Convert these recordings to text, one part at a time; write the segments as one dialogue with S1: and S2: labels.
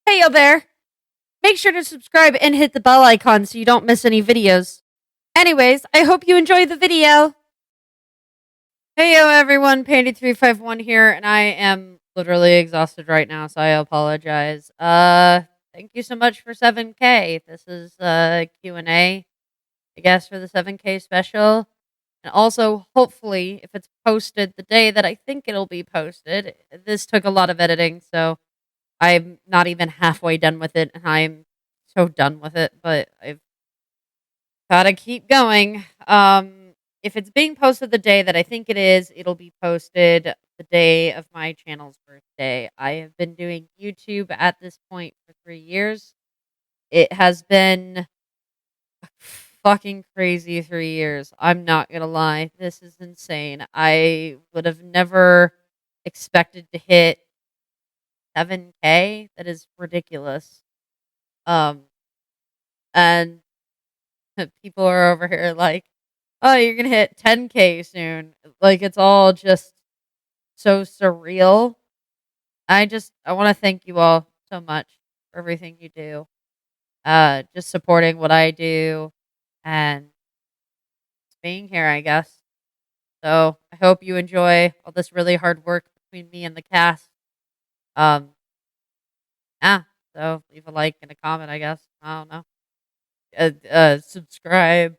S1: Hey yo there! Make sure to subscribe and hit the bell icon so you don't miss any videos. Anyways, I hope you enjoy the video! Hey yo everyone, Pandy351 here, and I am literally exhausted right now, so I apologize. Thank you so much for 7K. This is Q&A, I guess, for the 7K special. And also, hopefully, if it's posted the day that I think it'll be posted, this took a lot of editing, so I'm not even halfway done with it, and I'm so done with it, but I've gotta keep going. If it's being posted the day that I think it is, it'll be posted the day of my channel's birthday. I have been doing YouTube at this point for 3 years. It has been a fucking crazy 3 years. I'm not gonna lie. This is insane. I would have never expected to hit 7K. That is ridiculous. Um, and people are over here like, "Oh, you're gonna hit 10K soon." Like, it's all just so surreal. I want to thank you all so much for everything you do. Just supporting what I do and just being here, I guess. So I hope you enjoy all this really hard work between me and the cast. Um, yeah. So leave a like and a comment, I guess. I don't know. Subscribe.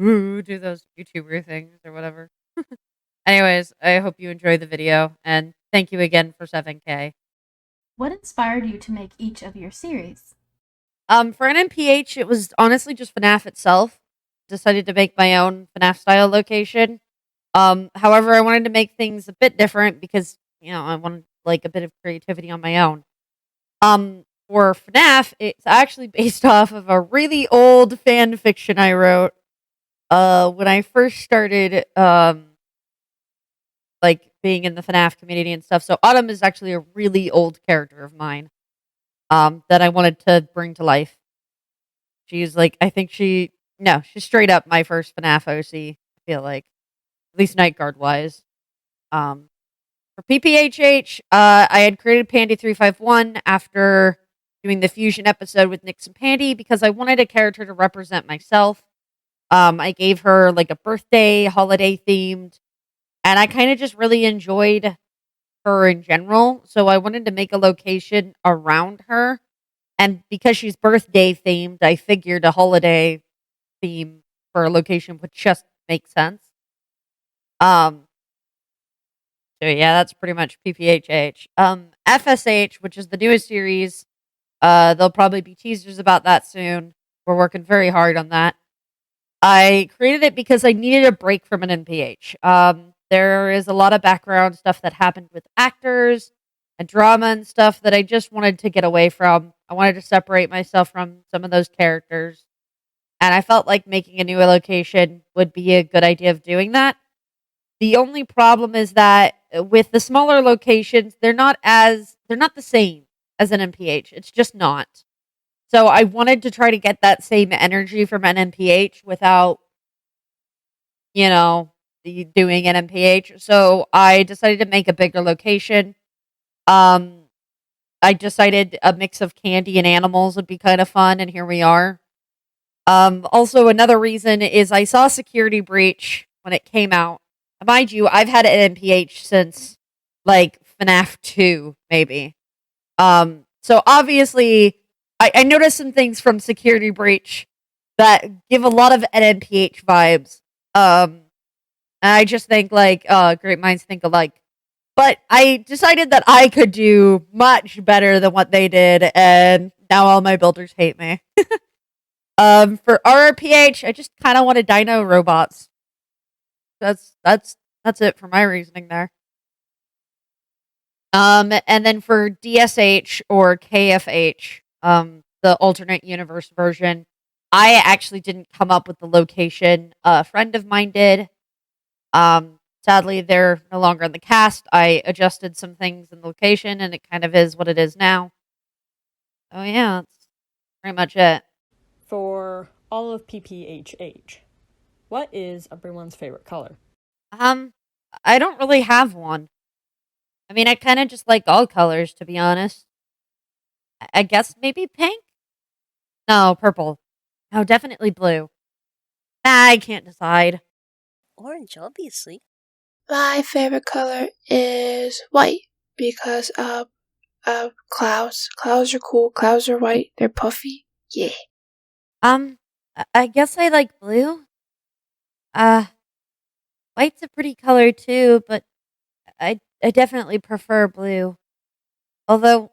S1: Ooh, do those YouTuber things or whatever. Anyways, I hope you enjoy the video, and thank you again for 7K.
S2: What inspired you to make each of your series?
S1: For an MPH, it was honestly just FNAF itself. Decided to make my own FNAF style location. However, I wanted to make things a bit different because, I wanted like a bit of creativity on my own. For FNAF, it's actually based off of a really old fan fiction I wrote. When I first started, like being in the FNAF community and stuff. So Autumn is actually a really old character of mine, that I wanted to bring to life. She's like, I think no, she's straight up my first FNAF OC, I feel like. At least night guard wise. Um, for PPHH, I had created Pandy351 after doing the fusion episode with Nix and Pandy because I wanted a character to represent myself. I gave her like a birthday, holiday themed, and I kind of just really enjoyed her in general. So I wanted to make a location around her. And because she's birthday themed, I figured a holiday theme for a location would just make sense. Um, so yeah, that's pretty much PPHH. FSH, which is the newest series, there'll probably be teasers about that soon. We're working very hard on that. I created it because I needed a break from an NPH. There is a lot of background stuff that happened with actors and drama and stuff that I just wanted to get away from. I wanted to separate myself from some of those characters. And I felt like making a new location would be a good idea of doing that. The only problem is that with the smaller locations, they're not the same as an NPH. It's just not. So I wanted to try to get that same energy from an NPH without, doing an NPH. So I decided to make a bigger location. Um, I decided a mix of candy and animals would be kind of fun, and here we are. Also, another reason is I saw Security Breach when it came out. Mind you, I've had an NPH since like FNAF 2, maybe. So obviously, I noticed some things from Security Breach that give a lot of NPH vibes. And I just think like, great minds think alike. But I decided that I could do much better than what they did, and now all my builders hate me. For RRPH, I just kind of wanted dino robots. That's it for my reasoning there. And then for DSH or KFH, the alternate universe version, I actually didn't come up with the location. A friend of mine did. Sadly, they're no longer in the cast. I adjusted some things in the location, and it kind of is what it is now. Oh yeah, that's pretty much it.
S3: For all of PPHH, what is everyone's favorite color?
S1: I don't really have one. I mean, I kind of just like all colors, to be honest. I guess maybe pink? No, purple. No, definitely blue. I can't decide.
S4: Orange, obviously.
S5: My favorite color is white because clouds. Clouds are cool. Clouds are white. They're puffy. Yeah.
S1: I guess I like blue. Uh, White's a pretty color too, but I definitely prefer blue. Although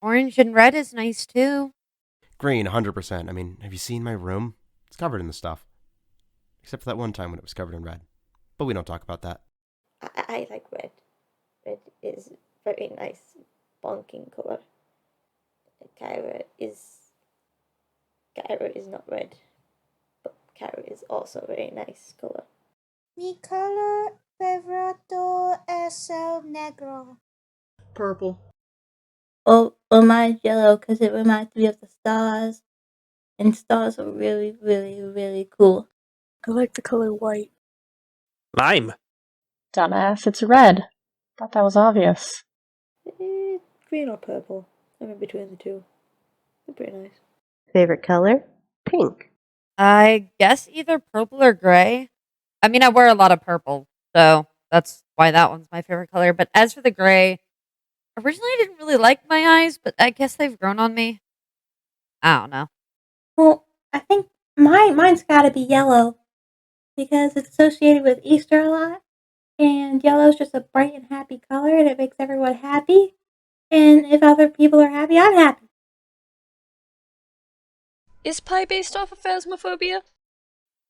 S1: orange and red is nice too.
S6: Green, 100%. I mean, have you seen my room? It's covered in the stuff. Except for that one time when it was covered in red. But we don't talk about that.
S7: I like red. Red is very nice, bonking color. Kyra is not red, but Kyra is also a very nice color.
S8: Mi color favorito es el negro.
S9: Purple.
S8: Well, mine's yellow because it reminds me of the stars. And stars are really, really, really cool.
S5: I like the color white.
S10: Lime.
S3: Dumbass, it's red. Thought that was obvious.
S7: Green or purple. I'm in between the two. They're pretty nice.
S4: Favorite color? Pink.
S1: I guess either purple or gray. I mean, I wear a lot of purple, so that's why that one's my favorite color. But as for the gray, originally I didn't really like my eyes, but I guess they've grown on me. I don't know.
S8: Well, I think mine's gotta be yellow. Because it's associated with Easter a lot. And yellow's just a bright and happy color and it makes everyone happy. And if other people are happy, I'm happy.
S4: Is pie based off of phasmophobia?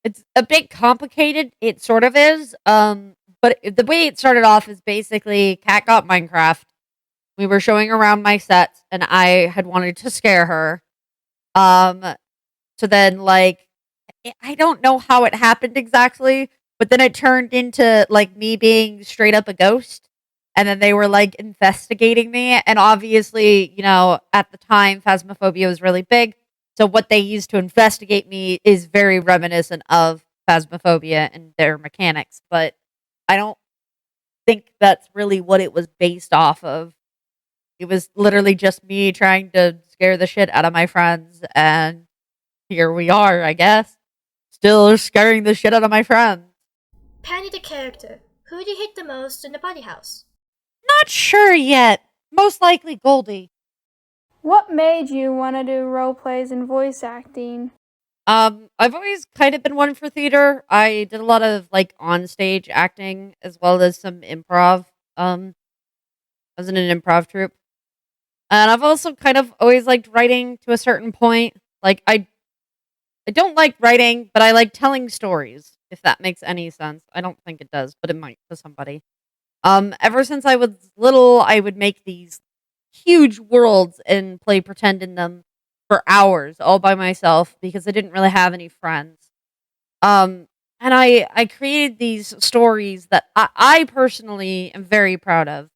S1: It's a bit complicated. It sort of is. But the way it started off is basically Kat got Minecraft. We were showing around my sets, and I had wanted to scare her. So then, like, I don't know how it happened exactly, but then it turned into like me being straight up a ghost. And then they were like investigating me. And obviously, you know, at the time, phasmophobia was really big. So what they used to investigate me is very reminiscent of phasmophobia and their mechanics. But I don't think that's really what it was based off of. It was literally just me trying to scare the shit out of my friends. And here we are, I guess. Still scaring the shit out of my friends.
S11: Penny the character. Who do you hate the most in the party house?
S1: Not sure yet. Most likely Goldie.
S12: What made you want to do role plays and voice acting?
S1: I've always kind of been one for theater. I did a lot of like on stage acting as well as some improv. I was in an improv troupe. And I've also kind of always liked writing to a certain point. Like I don't like writing, but I like telling stories, if that makes any sense. I don't think it does, but it might to somebody. Ever since I was little, I would make these huge worlds and play pretend in them for hours all by myself because I didn't really have any friends. And I created these stories that I personally am very proud of.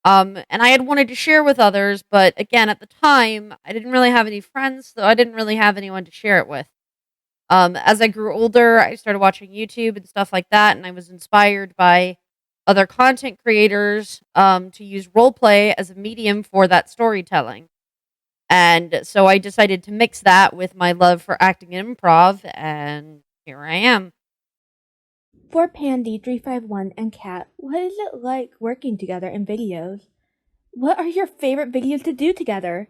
S1: And I had wanted to share with others, but again, at the time, I didn't really have any friends, so I didn't really have anyone to share it with. As I grew older, I started watching YouTube and stuff like that, and I was inspired by other content creators to use roleplay as a medium for that storytelling. And so I decided to mix that with my love for acting and improv, and here I am.
S13: For Pandy 351 and Kat, what is it like working together in videos? What are your favorite videos to do together?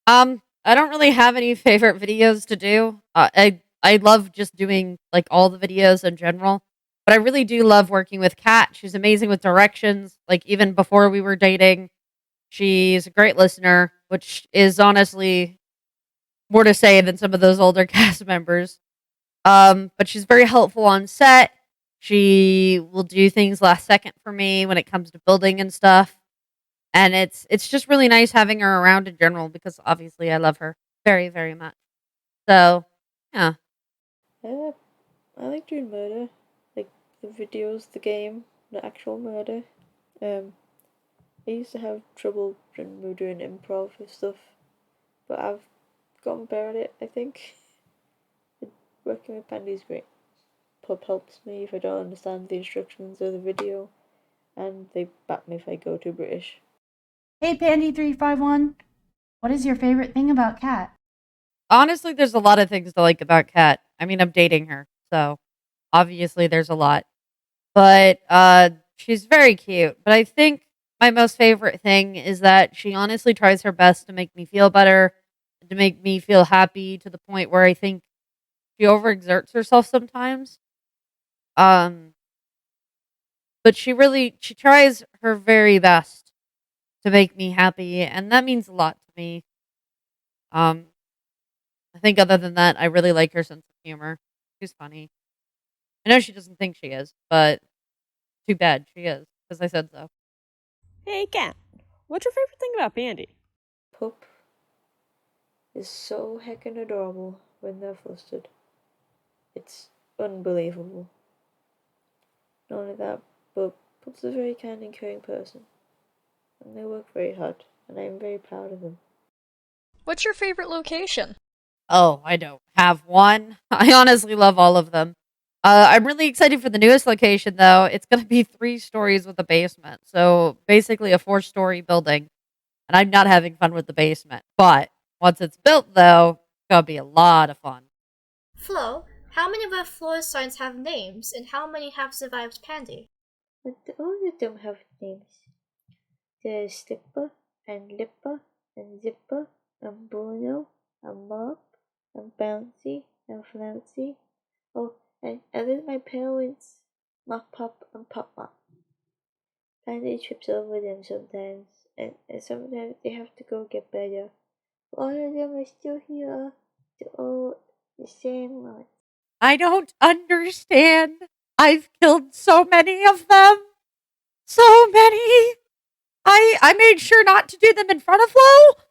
S1: I don't really have any favorite videos to do. I love just doing like all the videos in general, but I really do love working with Kat. She's amazing with directions. Like even before we were dating, she's a great listener, which is honestly more to say than some of those older cast members. But she's very helpful on set. She will do things last second for me when it comes to building and stuff. And it's just really nice having her around in general because obviously I love her very, very much. So, yeah.
S7: I like doing murder. Like the videos, the game, the actual murder. I used to have trouble when we were doing improv and stuff. But I've gotten better at it, I think. Working with Pandy's great. Pub helps me if I don't understand the instructions of the video, and they back me if I go too British.
S2: Hey Pandy351. What is your favorite thing about Kat?
S1: Honestly, there's a lot of things to like about Kat. I mean, I'm dating her, so obviously there's a lot. But she's very cute. But I think my most favorite thing is that she honestly tries her best to make me feel better, to make me feel happy to the point where I think she overexerts herself sometimes. Um, but she tries her very best to make me happy, and that means a lot to me. Um, I think other than that, I really like her sense of humor. She's funny. I know she doesn't think she is, but too bad she is, because I said so.
S3: Hey, Kat, what's your favorite thing about Pandy?
S7: Pup is so heckin' adorable when they're flustered. It's unbelievable. Not only that, but Pup's a very kind and caring person. And they work very hard, and I am very proud of them.
S4: What's your favorite location?
S1: Oh, I don't have one. I honestly love all of them. I'm really excited for the newest location, though. It's going to be 3 stories with a basement. So basically a 4-story building. And I'm not having fun with the basement. But once it's built, though, it's going to be a lot of fun.
S11: Flo, how many of our floor signs have names, and how many have survived Pandy?
S7: But all of them have names. There's Slipper, and Lipper, and Zipper, and Bruno, and Mop, and Bouncy, and Flouncy. Oh, and then my parents, Mop Pop and Pop Mop. Pandy trips over them sometimes, and sometimes they have to go get better. All of them are still here. They're all the same one.
S1: I don't understand. I've killed so many of them. So many. I made sure not to do them in front of Flo.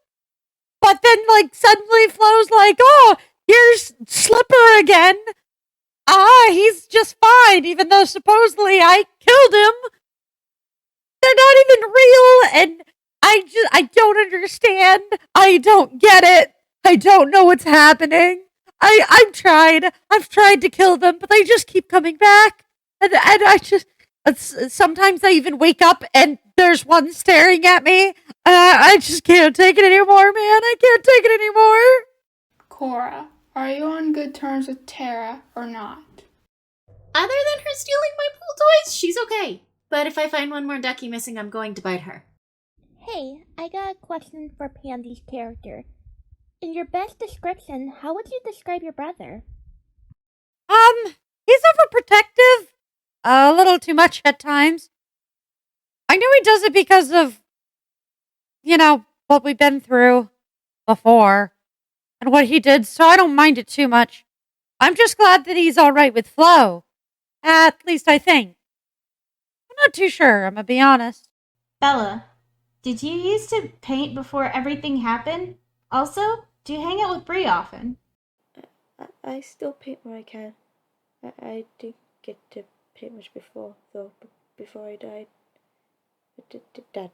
S1: But then, like, suddenly Flo's like, oh, here's Slipper again. He's just fine, even though supposedly I killed him. They're not even real, and I don't understand. I don't get it. I don't know what's happening. I've tried to kill them, but they just keep coming back. And I just, sometimes I even wake up and there's one staring at me. I just can't take it anymore, man. I can't take it anymore.
S9: Cora, are you on good terms with Tara or not?
S10: Other than her stealing my pool toys, she's okay. But if I find one more ducky missing, I'm going to bite her.
S13: Hey, I got a question for Pandy's character. In your best description, how would you describe your brother?
S1: He's overprotective. A little too much at times. I know he does it because of, what we've been through before and what he did, so I don't mind it too much. I'm just glad that he's alright with Flo. At least I think. I'm not too sure, I'm gonna be honest.
S2: Bella, did you used to paint before everything happened? Also, do you hang out with Bree often?
S7: I still paint when I can. I didn't get to paint much before, though. Before I died, Dad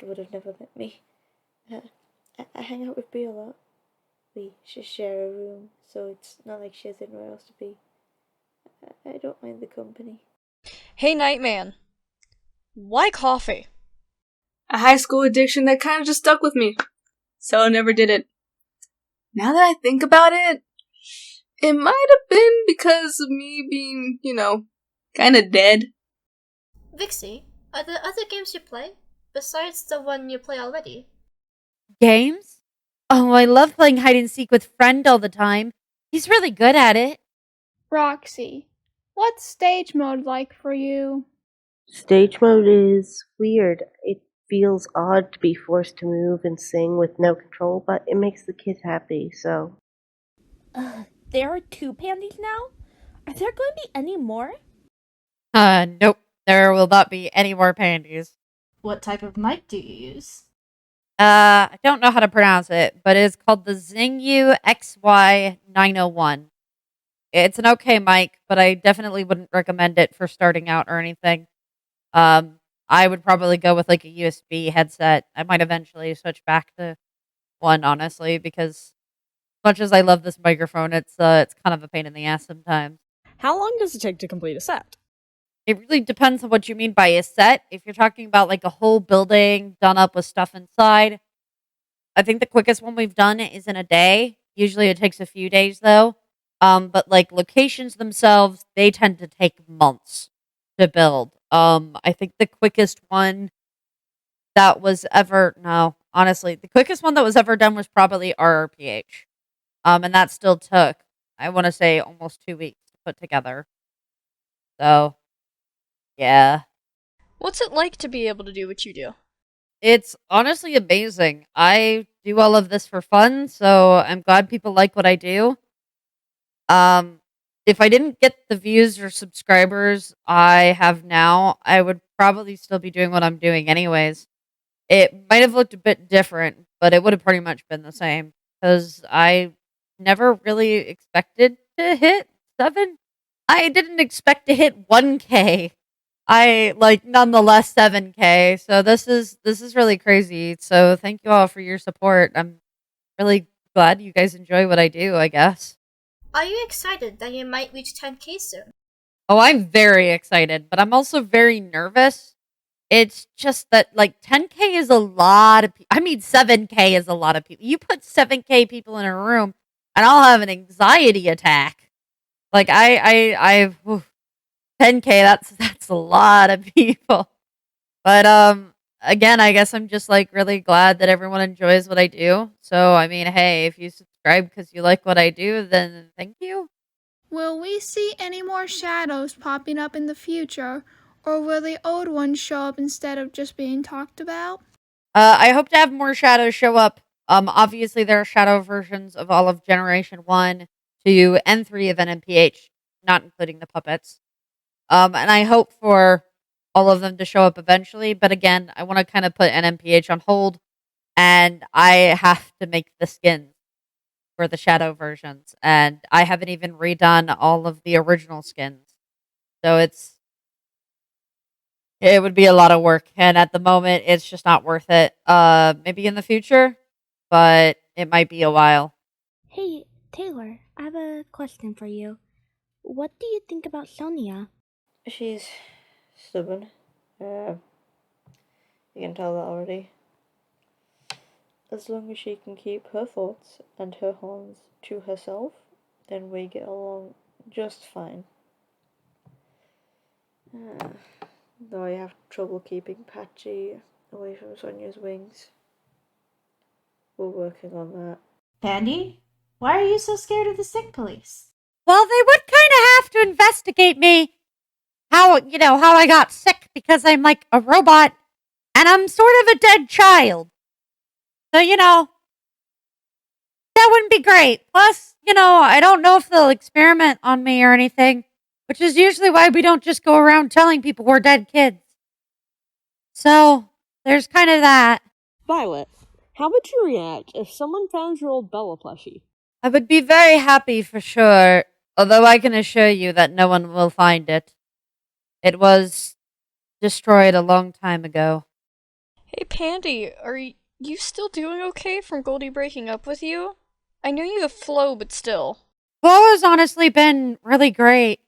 S7: would have never let me. I hang out with Bree a lot. We share a room, so it's not like she has anywhere else to be. I don't mind the company.
S4: Hey, Nightman. Why coffee?
S14: A high school addiction that kind of just stuck with me, so I never did it. Now that I think about it, it might have been because of me being, kind of dead.
S11: Vixie, are there other games you play, besides the one you play already?
S1: Games? Oh, I love playing hide and seek with Friend all the time. He's really good at it.
S12: Roxy, what's stage mode like for you?
S4: Stage mode is weird. It feels odd to be forced to move and sing with no control, but it makes the kids happy, so.
S13: There are 2 Pandies now? Are there going to be any more?
S1: Nope. There will not be any more pandies.
S2: What type of mic do you use?
S1: I don't know how to pronounce it, but it's called the Zingu XY901. It's an okay mic, but I definitely wouldn't recommend it for starting out or anything. I would probably go with like a USB headset. I might eventually switch back to one, honestly, because as much as I love this microphone, it's kind of a pain in the ass sometimes.
S3: How long does it take to complete a set?
S1: It really depends on what you mean by a set. If you're talking about like a whole building done up with stuff inside, I think the quickest one we've done is in a day. Usually it takes a few days though. But like locations themselves, they tend to take months to build. I think the quickest one that was ever no, honestly, the quickest one that was ever done was probably RRPH. And that still took, I want to say, almost 2 weeks to put together. So, yeah.
S3: What's it like to be able to do what you do?
S1: It's honestly amazing. I do all of this for fun, so I'm glad people like what I do. If I didn't get the views or subscribers I have now, I would probably still be doing what I'm doing anyways. It might have looked a bit different, but it would have pretty much been the same because I never really expected to hit 7. I didn't expect to hit 1K. I like nonetheless 7K. So this is really crazy. So thank you all for your support. I'm really glad you guys enjoy what I do, I guess.
S11: Are you excited that you might reach 10K soon?
S1: Oh, I'm very excited, but I'm also very nervous. It's just that like 10K is a lot of people. I mean 7K is a lot of people. You put 7K people in a room and I'll have an anxiety attack. Like I 10K, that's a lot of people. But again, I guess I'm just like really glad that everyone enjoys what I do. So I mean, hey, if you subscribe because you like what I do, then thank you.
S12: Will we see any more shadows popping up in the future, or will the old ones show up instead of just being talked about?
S1: I hope to have more shadows show up. Obviously there are shadow versions of all of Generation 1, 2, and 3 of NMPH, not including the puppets. And I hope for all of them to show up eventually. But again, I want to kind of put NMPH on hold, and I have to make the skins for the shadow versions. And I haven't even redone all of the original skins. So it would be a lot of work. And at the moment, it's just not worth it. Maybe in the future, but it might be a while.
S13: Hey, Taylor, I have a question for you. What do you think about Sonia?
S7: She's stubborn. You can tell that already. As long as she can keep her thoughts and her horns to herself, then we get along just fine. Though I have trouble keeping Patchy away from Sonia's wings. We're working on that.
S2: Pandy, why are you so scared of the sick police?
S1: Well, they would kind of have to investigate me. How I got sick because I'm like a robot and I'm sort of a dead child. So, that wouldn't be great. Plus, I don't know if they'll experiment on me or anything, which is usually why we don't just go around telling people we're dead kids. So, there's kind of that.
S3: Violet, how would you react if someone found your old Bella plushie?
S1: I would be very happy for sure, although I can assure you that no one will find it. It was destroyed a long time ago.
S3: Hey Pandy, are you still doing okay from Goldie breaking up with you? I know you have Flo, but still.
S1: Flo has honestly been really great.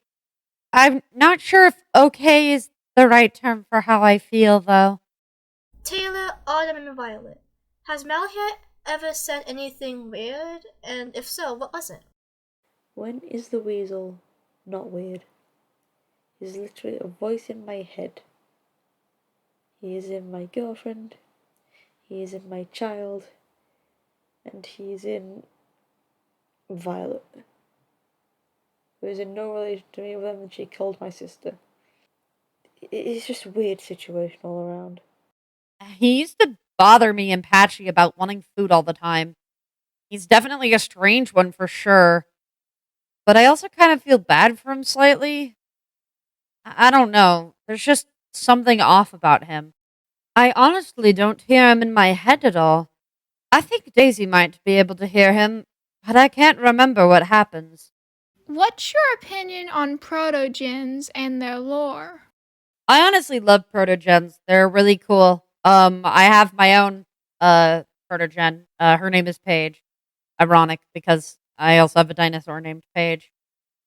S1: I'm not sure if okay is the right term for how I feel, though.
S11: Taylor, Autumn, and Violet. Has Malhit ever said anything weird? And if so, what was it?
S7: When is the weasel not weird? He's literally a voice in my head. He is in my girlfriend, he is in my child, and he's in Violet, who is in no relation to me other than she killed my sister. It's just a weird situation all around.
S1: He used to bother me and Patchy about wanting food all the time. He's definitely a strange one for sure. But I also kind of feel bad for him slightly. I don't know. There's just something off about him. I honestly don't hear him in my head at all. I think Daisy might be able to hear him, but I can't remember what happens.
S12: What's your opinion on Protogens and their lore?
S1: I honestly love Protogens. They're really cool. I have my own Protogen. Her name is Paige. Ironic because I also have a dinosaur named Paige.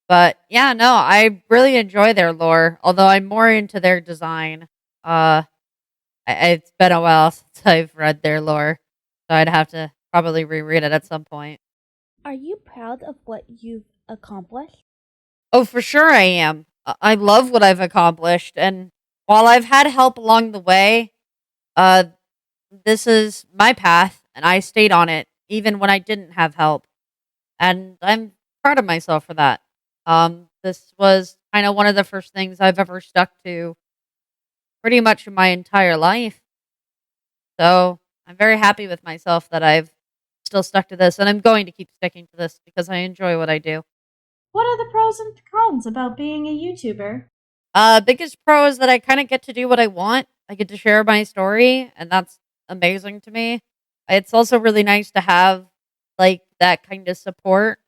S1: But yeah, no, I really enjoy their lore, although I'm more into their design. It's been a while since I've read their lore. so I'd have to probably reread it at some point.
S13: Are you proud of what you've accomplished?
S1: Oh, for sure I am. I love what I've accomplished, and while I've had help along the way, uh, this is my path, and I stayed on it even when I didn't have help, and I'm proud of myself for that. This was kind of one of the first things I've ever stuck to pretty much in my entire life. So I'm very happy with myself that I've still stuck to this, and I'm going to keep sticking to this because I enjoy what I do.
S2: What are the pros and cons about being a YouTuber?
S1: Biggest pro is that I kind of get to do what I want. I get to share my story, and that's amazing to me. It's also really nice to have like that kind of support.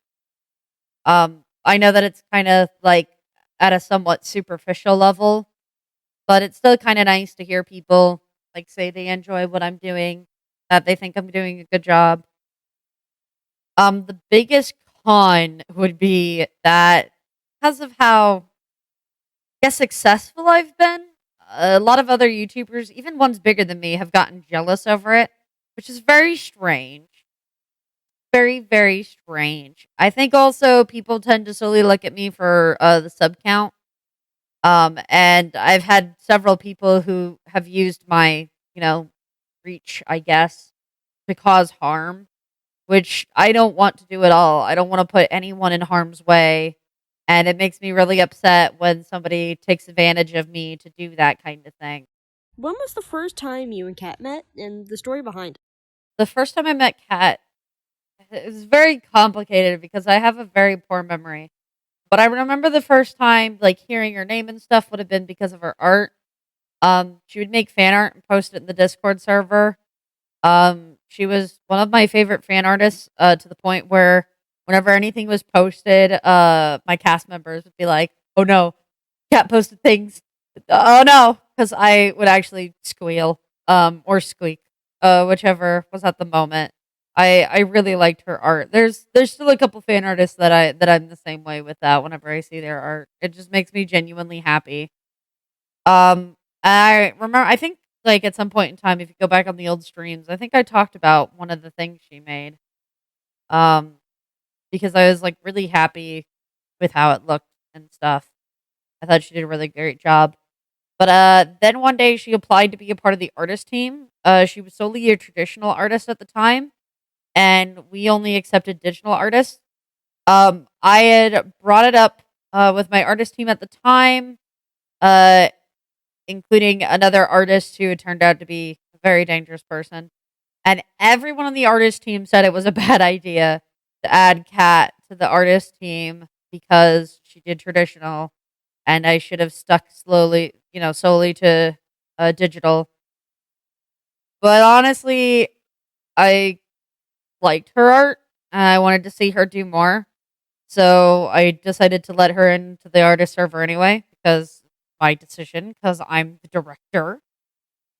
S1: I know that it's kind of like at a somewhat superficial level, but it's still kind of nice to hear people like say they enjoy what I'm doing, that they think I'm doing a good job. The biggest con would be that because of how successful I've been, a lot of other YouTubers, even ones bigger than me, have gotten jealous over it, which is very strange. Very, very strange. I think also people tend to solely look at me for the sub count. And I've had several people who have used my, reach, I guess, to cause harm, which I don't want to do at all. I don't want to put anyone in harm's way. And it makes me really upset when somebody takes advantage of me to do that kind of thing.
S15: When was the first time you and Kat met, and the story behind it?
S1: The first time I met Kat, it was very complicated because I have a very poor memory. But I remember the first time, like, hearing her name and stuff would have been because of her art. She would make fan art and post it in the Discord server. She was one of my favorite fan artists, to the point where whenever anything was posted, my cast members would be like, "Oh no, Cat posted things. Oh no," because I would actually squeal, or squeak, whichever was at the moment. I really liked her art. There's still a couple fan artists that I'm the same way with that. Whenever I see their art, it just makes me genuinely happy. I remember. I think like at some point in time, if you go back on the old streams, I think I talked about one of the things she made. Um, because I was like really happy with how it looked and stuff. I thought she did a really great job. But then one day she applied to be a part of the artist team. She was solely a traditional artist at the time, and we only accepted digital artists. I had brought it up with my artist team at the time, uh, including another artist who turned out to be a very dangerous person. And everyone on the artist team said it was a bad idea to add Kat to the artist team because she did traditional, and I should have stuck solely to digital. But honestly, I liked her art, and I wanted to see her do more. So I decided to let her into the artist server anyway, because my decision, because I'm the director.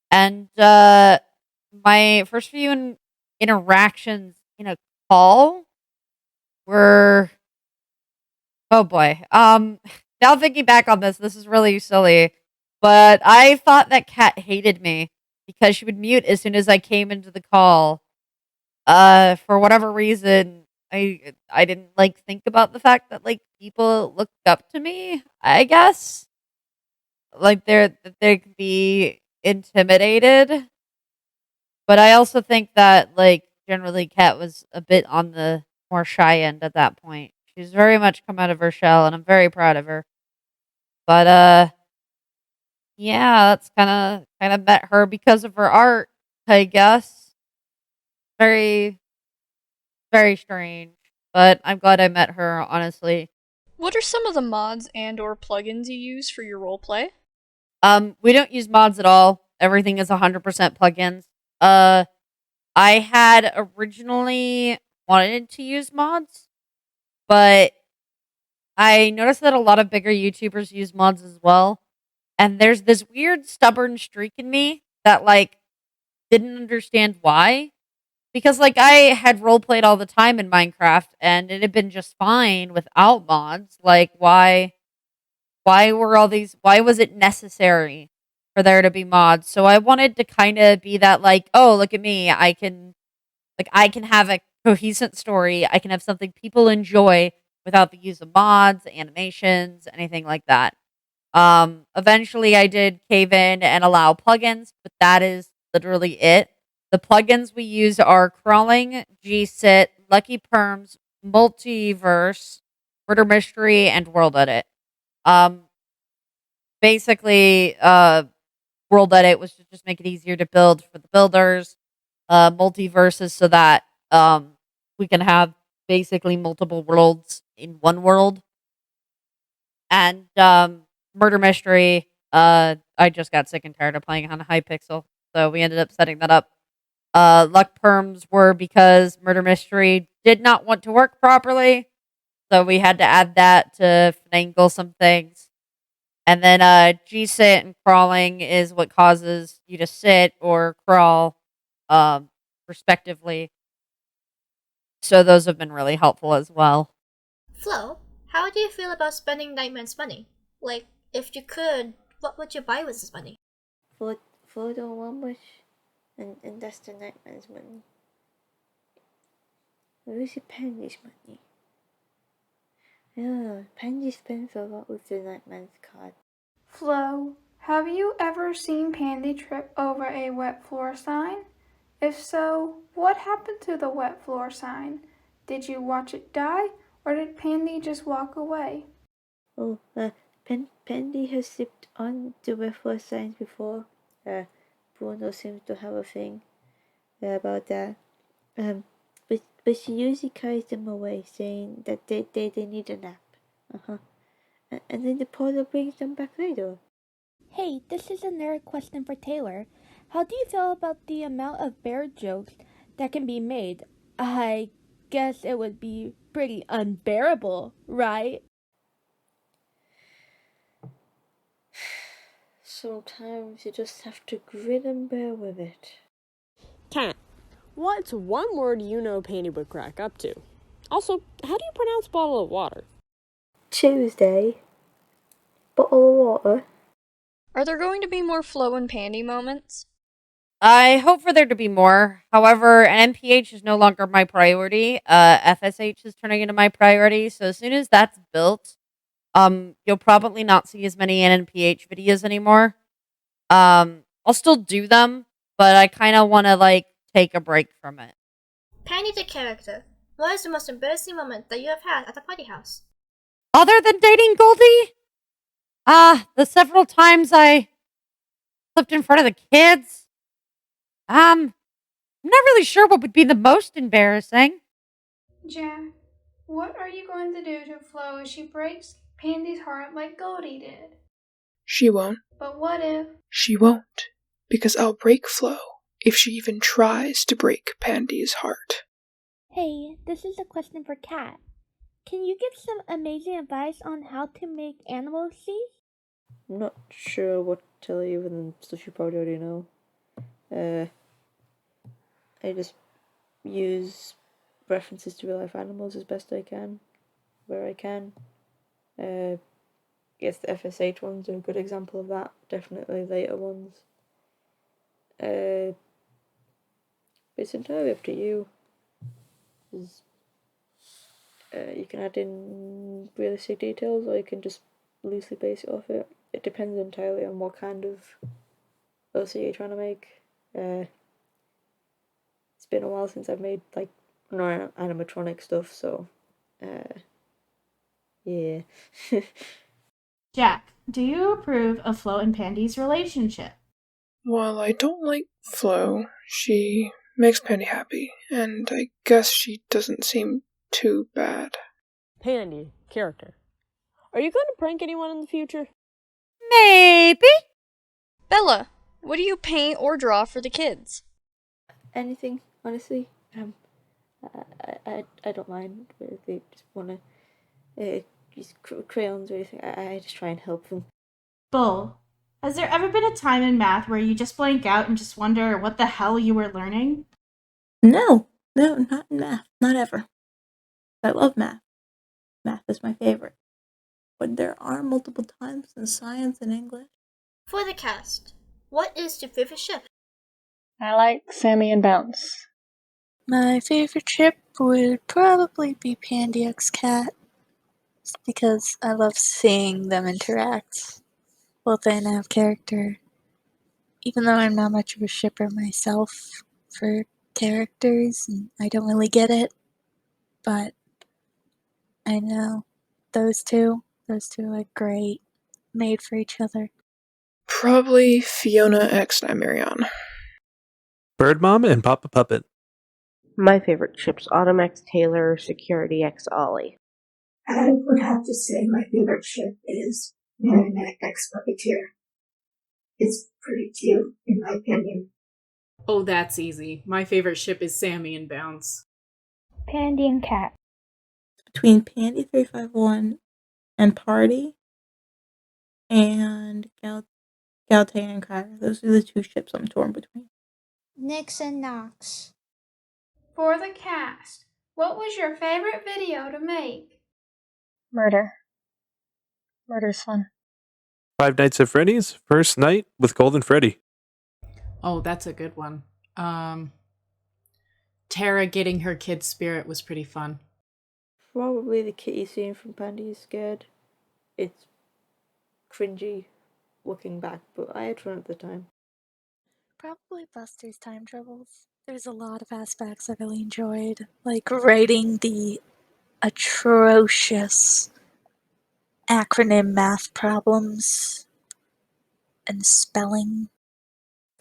S1: And my first few interactions in a call were, oh boy. Now thinking back on this is really silly. But I thought that Kat hated me because she would mute as soon as I came into the call. For whatever reason, I didn't like think about the fact that like people looked up to me, I guess. Like they could be intimidated. But I also think that like generally Kat was a bit on the more shy end at that point. She's very much come out of her shell, and I'm very proud of her. But yeah, that's kind of met her because of her art, I guess. Very, very strange, but I'm glad I met her, honestly.
S3: What are some of the mods and or plugins you use for your roleplay?
S1: We don't use mods at all. Everything is 100% plugins. I had originally wanted to use mods, but I noticed that a lot of bigger YouTubers use mods as well. And there's this weird stubborn streak in me that like didn't understand why. Because like I had roleplayed all the time in Minecraft and it had been just fine without mods. Like why was it necessary for there to be mods? So I wanted to kind of be that like, oh, look at me. I can Like, I can have a cohesive story. I can have something people enjoy without the use of mods, animations, anything like that. Eventually I did cave in and allow plugins, but that is literally it. The plugins we use are crawling, gsit, lucky perms, multiverse, murder mystery, and world edit. Um, basically, world edit was to just make it easier to build for the builders. Multiverses so that we can have basically multiple worlds in one world. And murder mystery, I just got sick and tired of playing on Hypixel, so we ended up setting that up. Luck perms were because murder mystery did not want to work properly, so we had to add that to finagle some things. And then G-sit and crawling is what causes you to sit or crawl, respectively. So those have been really helpful as well.
S11: Flo, how do you feel about spending Nightman's money? Like, if you could, what would you buy with this money?
S7: Flo don't want much, and that's the Nightman's money. Where is your Pandy's money? Yeah, Pandy spends a lot with the Nightman's card.
S12: Flo, have you ever seen Pandy trip over a wet floor sign? If so, what happened to the wet floor sign? Did you watch it die, or did Pandy just walk away?
S7: Oh, Pandy has slipped on the wet floor signs before. Bruno seems to have a thing about that. But she usually carries them away, saying that they need a nap. And then the portal brings them back later.
S13: Hey, this is another question for Taylor. How do you feel about the amount of bear jokes that can be made? I guess it would be pretty unbearable, right?
S7: Sometimes you just have to grin and bear with it.
S15: Cat, what's one word you know Pandy would crack up to? Also, how do you pronounce bottle of water?
S7: Tuesday. Bottle of water.
S3: Are there going to be more Flo and Pandy moments?
S1: I hope for there to be more. However, an MPH is no longer my priority. FSH is turning into my priority. So as soon as that's built, you'll probably not see as many NPH videos anymore. I'll still do them, but I kind of want to take a break from it.
S11: Pandy the character, what is the most embarrassing moment that you have had at the party house?
S1: Other than dating Goldie? The several times I flipped in front of the kids. I'm not really sure what would be the most embarrassing.
S12: Jack, what are you going to do to Flo if she breaks Pandy's heart like Goldie did?
S5: She won't.
S12: But what if?
S5: She won't, because I'll break Flo if she even tries to break Pandy's heart.
S13: Hey, this is a question for Kat. Can you give some amazing advice on how to make animal seeds?
S7: I'm not sure what to tell you than stuff you probably already know. I just use references to real life animals as best I can, where I can. Guess the FSH ones are a good example of that. Definitely later ones. It's entirely up to you. You can add in realistic details, or you can just loosely base it off it. It depends entirely on what kind of OC you're trying to make. It's been a while since I've made animatronic stuff, so yeah.
S2: Jack, do you approve of Flo and Pandy's relationship?
S5: Well, I don't like Flo. She makes Pandy happy, and I guess she doesn't seem too bad.
S15: Pandy, character. Are you going to prank anyone in the future?
S1: Maybe.
S3: Bella, what do you paint or draw for the kids?
S7: Anything, honestly. I don't mind if they just want to use crayons or anything. I just try and help them.
S2: Bull, has there ever been a time in math where you just blank out and just wonder what the hell you were learning?
S8: No, not in math. Not ever. I love math. Math is my favorite. But there are multiple times in science and English.
S11: For the cast, what is your favorite ship?
S14: I like Sammy and Bounce.
S16: My favorite ship would probably be Pandy X Cat, just because I love seeing them interact, both in and out of character. Even though I'm not much of a shipper myself for characters, and I don't really get it, but I know those two are great, made for each other.
S5: Probably Fiona X Nymeria.
S17: Bird Mom and Papa Puppet.
S4: My favorite ship's Autumn X Taylor, Security X Ollie.
S18: I would have to say my favorite ship is Marionette X Puppeteer. It's pretty cute, in my opinion.
S19: Oh, that's easy. My favorite ship is Sammy and Bounce.
S8: Pandy and Cat.
S20: Between Pandy 351 and Party and Galte and Kyra. Those are the two ships I'm torn between.
S21: Nix and Nox.
S12: For the cast, what was your favorite video to make?
S22: Murder. Murder's fun.
S17: Five Nights at Freddy's, First Night with Golden Freddy.
S19: Oh, that's a good one. Tara getting her kid's spirit was pretty fun.
S7: Probably the kitty scene from Pandy is Scared. It's cringy looking back, but I had fun at the time.
S16: Probably Buster's Time Troubles. There's a lot of aspects I really enjoyed, like writing the atrocious acronym math problems and spelling.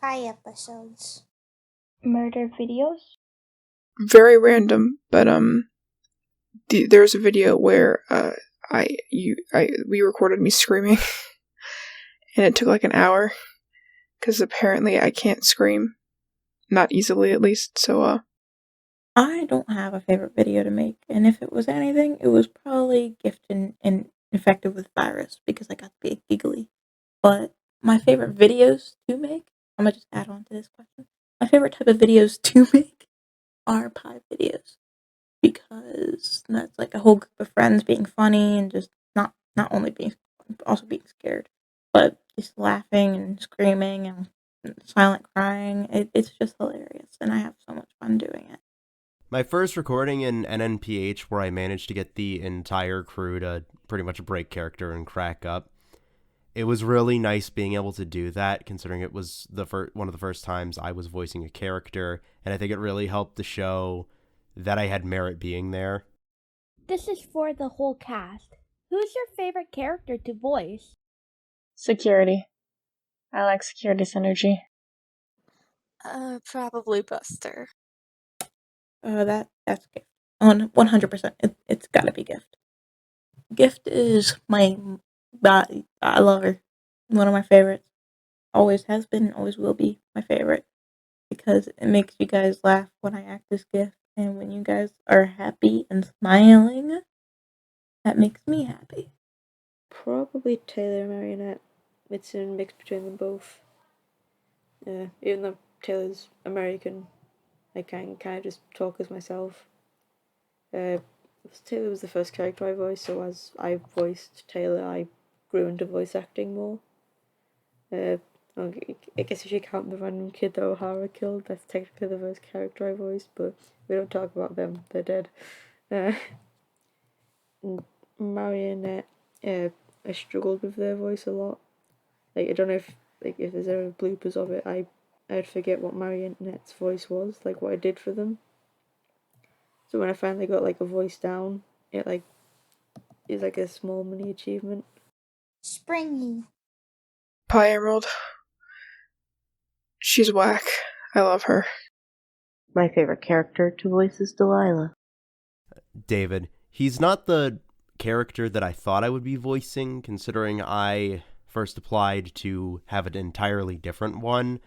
S21: 5 episodes.
S8: Murder videos?
S5: Very random, but there's a video where we recorded me screaming, and it took like an hour, because apparently I can't scream, not easily at least. So
S20: I don't have a favorite video to make, and if it was anything, it was probably Gift and Infected with Virus, because I got to be giggly. But my favorite videos to make, I'm gonna just add on to this question. My favorite type of videos to make are pie videos, because that's like a whole group of friends being funny and just not only being fun, but also being scared, but just laughing and screaming and silent crying. It's just hilarious, and I have so much fun doing it.
S6: My first recording in NNPH, where I managed to get the entire crew to pretty much break character and crack up, it was really nice being able to do that, considering it was one of the first times I was voicing a character, and I think it really helped the show that I had merit being there.
S13: This is for the whole cast. Who's your favorite character to voice?
S22: Security. I like Security's energy.
S16: Probably Buster.
S20: That's Gift. 100%. It's gotta be Gift. Gift is I love her. One of my favorites. Always has been, always will be my favorite. Because it makes you guys laugh when I act as Gift. And when you guys are happy and smiling, that makes me happy.
S7: Probably Taylor and Marionette. It's a mix between them both. Even though Taylor's American, I can kind of just talk as myself. Taylor was the first character I voiced, so as I voiced Taylor, I grew into voice acting more. I guess if you count the random kid that O'Hara killed, that's technically the first character I voiced, but we don't talk about them, they're dead. Marionette, I struggled with their voice a lot. Like, I don't know if there's ever bloopers of it, I'd forget what Marionette's voice was, like what I did for them. So when I finally got like a voice down, it like is like a small mini achievement.
S21: Springy.
S5: Pie Emerald. She's whack. I love her.
S4: My favorite character to voice is Delilah.
S6: David. He's not the character that I thought I would be voicing, considering I first applied to have an entirely different one,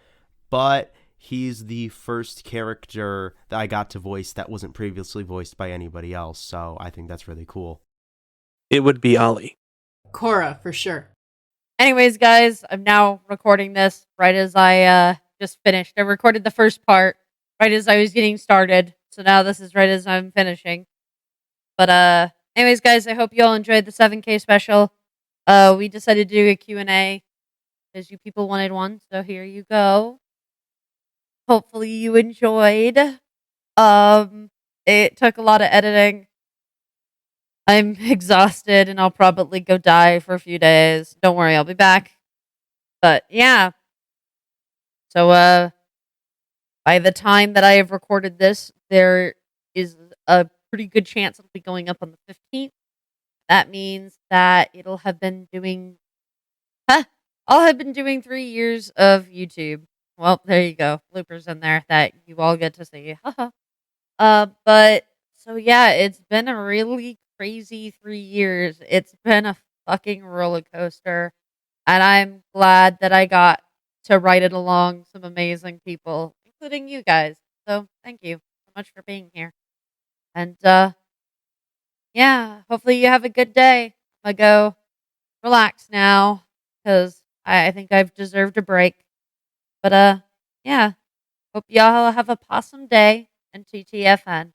S6: but he's the first character that I got to voice that wasn't previously voiced by anybody else, so I think that's really cool.
S17: It would be Ollie.
S19: Cora, for sure.
S1: Anyways, guys, I'm now recording this right as I just finished. I recorded the first part right as I was getting started, so now this is right as I'm finishing. But anyways, guys, I hope you all enjoyed the 7K special. We decided to do a Q&A because you people wanted one, so here you go. Hopefully you enjoyed. It took a lot of editing. I'm exhausted and I'll probably go die for a few days. Don't worry, I'll be back. But yeah. So by the time that I have recorded this, there is a pretty good chance it'll be going up on the 15th. That means that it'll have been doing I'll have been doing 3 years of YouTube. Well, there you go. Bloopers in there that you all get to see. Haha. But so yeah, it's been a really crazy 3 years. It's been a fucking roller coaster, and I'm glad that I got to ride it along some amazing people, including you guys. So thank you so much for being here. And yeah, hopefully you have a good day. I'm gonna go relax now because I think I've deserved a break. But yeah, hope y'all have a possum day and TTFN.